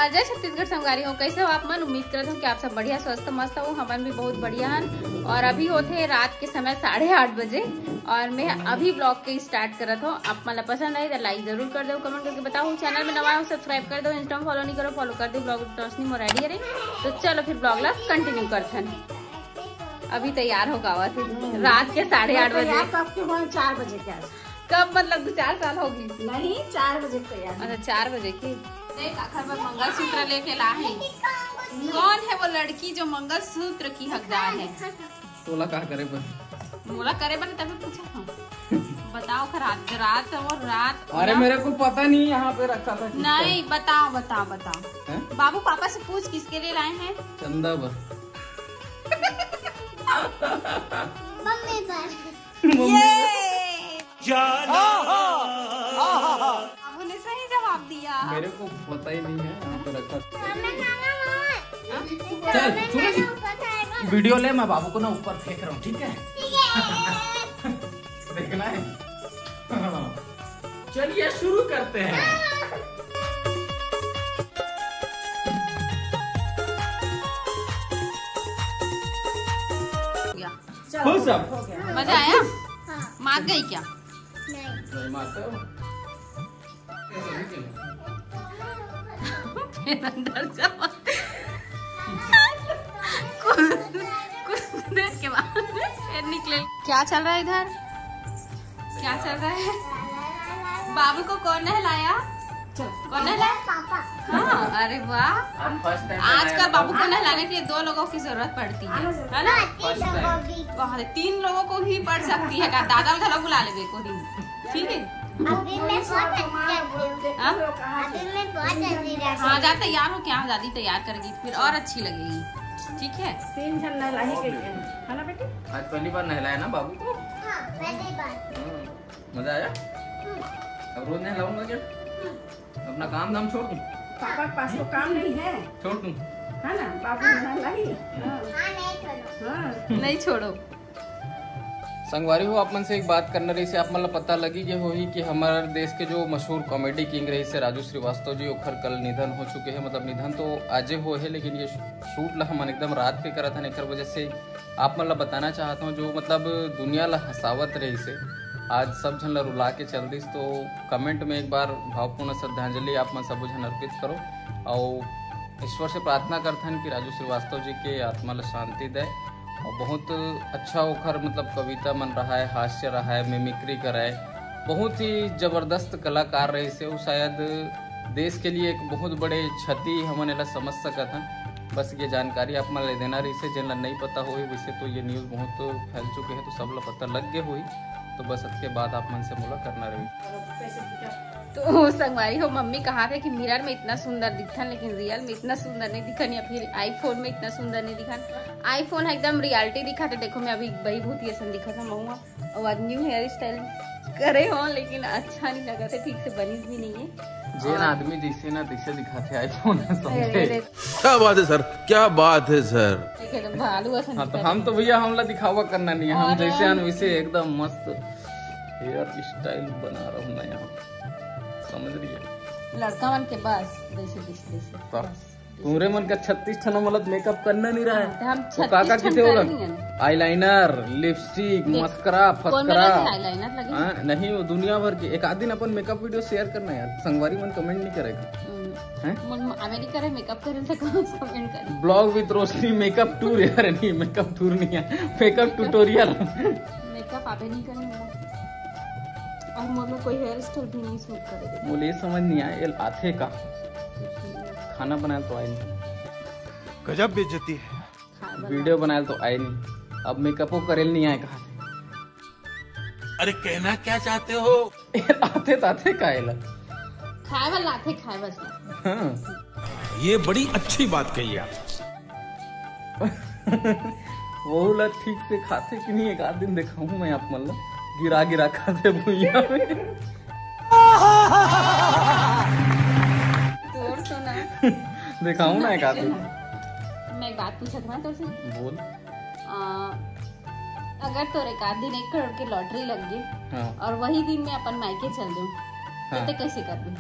जय छत्तीसगढ़ संगवारी हो, कैसे हो आप मन। उम्मीद करता हूँ कि आप सब बढ़िया स्वस्थ मस्त हो। हमन भी बहुत बढ़िया हन। और अभी होते रात के समय 8:30 बजे और मैं अभी ब्लॉग के स्टार्ट करत हूँ। आप मतलब पसंद आई तो लाइक जरूर कर दो, कमेंट करके बताओ। चैनल में नवा हो सब्सक्राइब कर दो, इंस्टा फॉलो नहीं करो फॉलो कर दो। ब्लॉग रोशनी मोराडी है। तो चलो फिर ब्लॉग ला कंटिन्यू करते हैं। अभी तैयार हो गावा थे रात के 8:30 बजे। कब के 4 बजे के कब मतलब 2-4 साल होगी? नहीं 4 बजे तैयार। अच्छा 4 बजे की। देख आखिर में मंगलसूत्र लेके लाए। कौन है वो लड़की जो मंगलसूत्र की हकदार है? तोला क्या करे बन? मोला करे बन तभी पूछा था। बताओ रात और रात। अरे मेरे को पता नहीं यहाँ पे रखा था। नहीं बताओ बताओ बताओ। बाबू पापा से पूछ किसके लिए लाए हैं? चंदा पर। मम्मी पर। बाबू ने सही जवाब दिया। मेरे को पता ही नहीं है यहाँ पे रखा। चल सुनो वीडियो ले, मैं बाबू को ना ऊपर फेंक रहा हूँ, ठीक है? देखना है। चलिए शुरू करते हैं। खुश अब? मजा आया? मार गई क्या? नहीं मारते हो? अंदर जाओ। कुछ देर के बाद निकले। क्या चल रहा है इधर? क्या चल रहा है? बाबू को कौन नहलाया? कौन नहलाया? पापा। हाँ अरे वाह। आजकल बाबू को नहलाने के लिए 2 लोगों की जरूरत पड़ती है ना? 3 लोगों को ही पड़ सकती है। दादा घर बुला ले को दिन, ठीक है? हाँ जा तैयार हो क्या? दादी तैयार करेगी फिर और अच्छी लगेगी, ठीक है? 3 जन नहलाई गई है ना बेटी? आज पहली बार नहलाया ना बाबू को? पहली बार। मजा आया? अब रोज नहलाऊंगा क्या? अपना काम धाम छोड़ दूं? पापा के पास तो काम नहीं है। छोड़ दूं? है ना बाबू नहलाई। नहीं छोड़ो। संगवारी हो, आप मन से एक बात करना रही से आप मतलब पता लगी ये हो ही कि हमारे देश के जो मशहूर कॉमेडी किंग रही से राजू श्रीवास्तव जी ओखर कल निधन हो चुके हैं। मतलब निधन तो आज हो है, लेकिन ये शूट ला हम एकदम रात पे करा था। एक वजह से आप मतलब बताना चाहता हूँ जो मतलब दुनिया ला हंसावत रही से आज सब झन ला रुला के चल दी। तो कमेंट में एक बार भावपूर्ण श्रद्धांजलि आप मन सब झन अर्पित करो और ईश्वर से प्रार्थना करथन कि राजू श्रीवास्तव जी के आत्मा ला शांति दे। और बहुत अच्छा ओखर मतलब कविता मन रहा है, हास्य रहा है, मिमिक्री कराए, बहुत ही जबरदस्त कलाकार रहे से। वो शायद देश के लिए एक बहुत बड़े क्षति हमन एला समझ सकत हैं। बस ये जानकारी आप मन ले देना रही से जिन ला नहीं पता हो। वैसे तो ये न्यूज़ बहुत फैल चुके हैं तो सब ला पता लग गए हुई। तो बस इसके बाद आप मन से मुला करना रही। तो संगवारी हो, मम्मी कहा थे कि मिरर में इतना सुंदर दिखन लेकिन रियल में इतना सुंदर नहीं दिखन, या फिर आईफोन में इतना सुंदर नहीं दिखन। आईफोन है एकदम रियलिटी दिखा था। देखो मैं अभी बही बहुत ही ऐसा दिखा था महुआ और आज न्यू हेयर स्टाइल करे हो, लेकिन अच्छा नहीं लगा था, ठीक से बनी भी नहीं है। जेन आदमी जैसे ना तैसे दिखाते आईफोन। क्या बात है सर, क्या बात है सर। हाँ तो हम तो भैया हमला दिखावा करना नहीं है, हम जैसे हैं वैसे एकदम मस्त हेयर स्टाइल बना रहा हूँ मैं यहाँ, समझ रही है? लड़का मन के बस वैसे तुम्हारे मन का 36 ठना मतलब मेकअप करना नहीं रहा है। हम तो काका कितने बोला? आईलाइनर, लिपस्टिक, मस्करा, फस्करा नहीं, वो दुनिया भर की। एक आध दिन अपन मेकअप वीडियो शेयर करना यार, संगवारी मन कमेंट नहीं करेगा। अमेरिका रे मेकअप करे तो कमेंट करे। Blog with Roshni makeup tour यार, नहीं मेकअप टूर नहीं है, मेकअप ट्यूटोरियल। मेकअप आवे नहीं करेंगे और मुझे कोई हेयर स्टाइल भी नहीं सूट करेगा। मुझे समझ नहीं आया आथे का खाना बनाया तो आए नहीं, गजब बेइज्जती है। वीडियो बनाया तो आए नहीं, अब मेकअपो करेल नहीं आए कहा। अरे कहना क्या चाहते हो? आते ताते कायला खाए वाला आते खाए बस। हाँ। ये बड़ी अच्छी बात कही आप। वो ला ठीक से खाते कि नहीं एक आध दिन दिखाऊं मैं आप मतलब गिरा गिरा खाते भुइया में। दिखाऊं ना एक आध दिन। मैं एक बात पूछा था तो बोल। अगर तोरे एक आध दिन 1 करोड़ की लॉटरी लग गई और वही दिन में अपन मायके चल दूं तो कैसे कर दूं?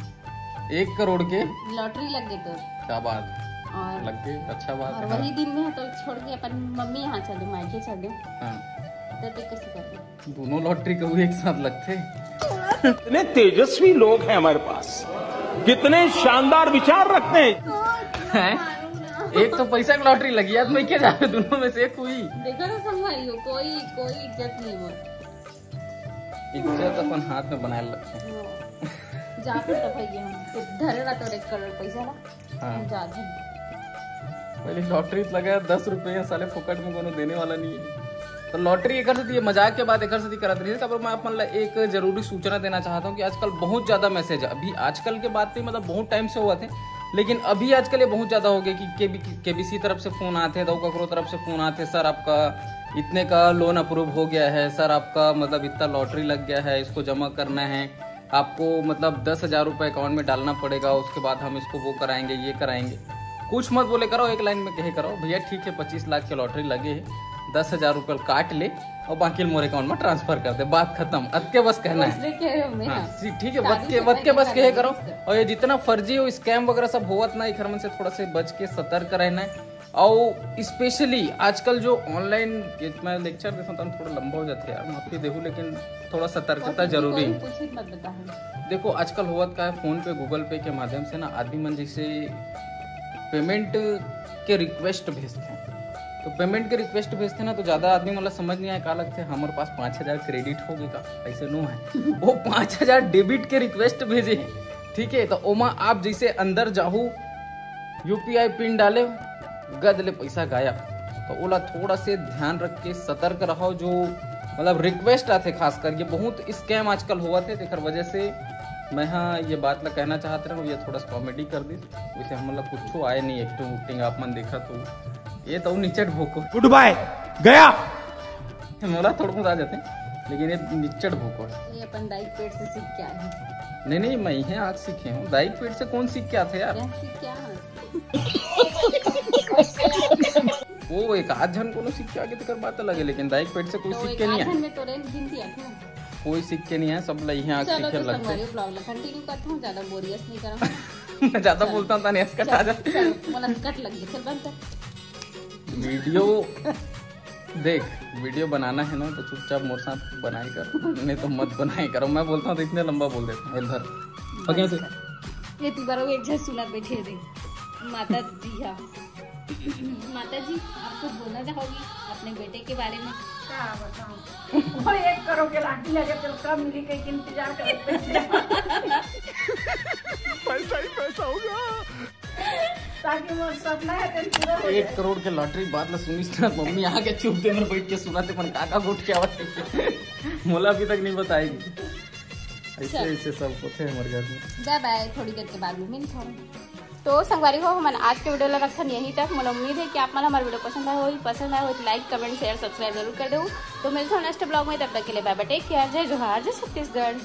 1 करोड़ के लॉटरी लग गई तो क्या बात और लग गई, अच्छा बात और है। वही दिन में है तो छोड़ के अपन मम्मी यहाँ चल दो, मायके चल दो, हाँ, तो कैसे कर दो? दोनों लॉटरी कभी एक साथ लगते। कितने तेजस्वी लोग हैं हमारे पास, कितने शानदार विचार रखते हैं। हैं? एक तो पैसा की लॉटरी लगी है, मैं क्या जाने दोनों में से एक हुई। देखो ना संभाली हो, कोई इज्जत नहीं हो। इज्जत अपन हाथ में बनाए लगते हैं। जा फिर तो भैया हम तो धरेला तो 1 करोड़ पैसा ला, हाँ। हम जा दे। पहले लॉटरी लगा 10 रुपये साले फोकट में कोनो देने वाला नहीं है। तो लॉटरी एक से मजाक के बाद एक से करत रही है। तब मैं अपन एक जरूरी सूचना देना चाहता हूँ कि आजकल बहुत ज्यादा मैसेज है। अभी आजकल के बात नहीं, मतलब बहुत टाइम से हुआ थे, लेकिन अभी आजकल ये बहुत ज्यादा हो गया कि केबीसी तरफ से फोन आते हैं, ककरो तरफ से फोन आते, सर आपका इतने का लोन अप्रूव हो गया है, सर आपका मतलब इतना लॉटरी लग गया है, इसको जमा करना है, आपको मतलब 10,000 रुपये अकाउंट में डालना पड़ेगा, उसके बाद हम इसको वो कराएंगे, ये कराएंगे। कुछ मत बोले करो, एक लाइन में कहे करो भैया ठीक है 25 लाख के लॉटरी लगे है, 10,000 रुपये काट ले और बाकी मोरे अकाउंट में ट्रांसफर कर दे, बात खत्म। अत के बस कहना है, हाँ ठीक है, वत के बस कहे करो। और ये जितना फर्जी हो स्कैम वगैरह सब होवत ना, एक मन से थोड़ा से बच के सतर्क रहना है। और स्पेशली आजकल जो ऑनलाइन, मैं लेक्चर देता हूँ थोड़ा लंबा हो जाता है यार, माफी देहू, लेकिन थोड़ा सतर्कता जरूरी है। देखो आजकल होवत का है, फोन पे गूगल पे के माध्यम से ना आदमी मन जैसे पेमेंट के रिक्वेस्ट भेजते हैं, तो पेमेंट के रिक्वेस्ट भेजते हैं ना, तो ज्यादा आदमी मतलब समझ नहीं आया का लगते हैं हमारे पास 5,000 क्रेडिट हो गया, ऐसे नो है। वो 5,000 डेबिट के रिक्वेस्ट भेजे हैं, ठीक है। तो ओमा आप जैसे अंदर जाहू, UPI पिन डाले, गद ले पैसा गायब। तो ओला थोड़ा से ध्यान रख के सतर्क रहो। जो मतलब रिक्वेस्ट आते खासकर, ये बहुत स्कैम आजकल हुआ थे, तेकर वजह से मैं हाँ ये बात ला कहना चाहते रहा, ये थोड़ा सा कॉमेडी कर दी। वैसे हम मतलब कुछ आए नहीं, एक्टिंग आप मन देखा तो ये तो निचट भूको, गुड बाय गया, मोला थोड़ा बहुत आ जाते हैं, लेकिन ये निचट भूको है। ये अपन दाई पेट से सीख के आए हैं। नहीं मैं ही आज सीखे हूँ, दाई पेट से कौन सीख के आते यार। वो एक आध जन को सीख के आगे तो कर बात लगे, लेकिन दाई पेट से कोई सीख के नहीं है, कोई सीख के नहीं है, सब लही आग सीख के लगते हैं। कंटिन्यू करता हूँ, ज्यादा बोरियस नहीं करा। मैं ज्यादा बोलता हूँ ताने इसका आ जाता है। कट लग गया, चल बंद कर। वीडियो देख, वीडियो बनाना है ना तो चुपचाप मोर साथ बनाई कर, नहीं तो मत बनाई करो। मैं बोलता हूँ तो इतने लंबा बोल देता हूँ इधर। ये तू बार एक झट सुना बैठे दे। माता जी, हाँ माता जी आप कुछ बोलना चाहोगी अपने बेटे के बारे में? क्या बताऊं, वो 1 करोड़ के लाठी लगे तो कब मिली के इंतजार कर। पैसा ही पैसा होगा, ताकि वो सपना है तो पूरा हो 1 करोड़ के लॉटरी बात ला सुनी ना, मम्मी आके चुप दे में बैठ के सुनाते, पर काका घुट के आवाज मोला अभी तक नहीं बताएगी। ऐसे सब होते हैं हमारे घर में। बाय बाय, थोड़ी देर के बाद में मिलता हूँ। तो संगवारी हो, हम आज के वीडियो रखन यहीं तक। मुझे उम्मीद है कि आप मन हमारे वीडियो पसंद आए हो तो लाइक कमेंट शेयर सब्सक्राइब जरूर कर दो। तो मिलते हैं नेक्स्ट ब्लॉग में, तब तक के लिए बाय बाय, टेक केयर, जय जोहार, जय छत्तीसगढ़।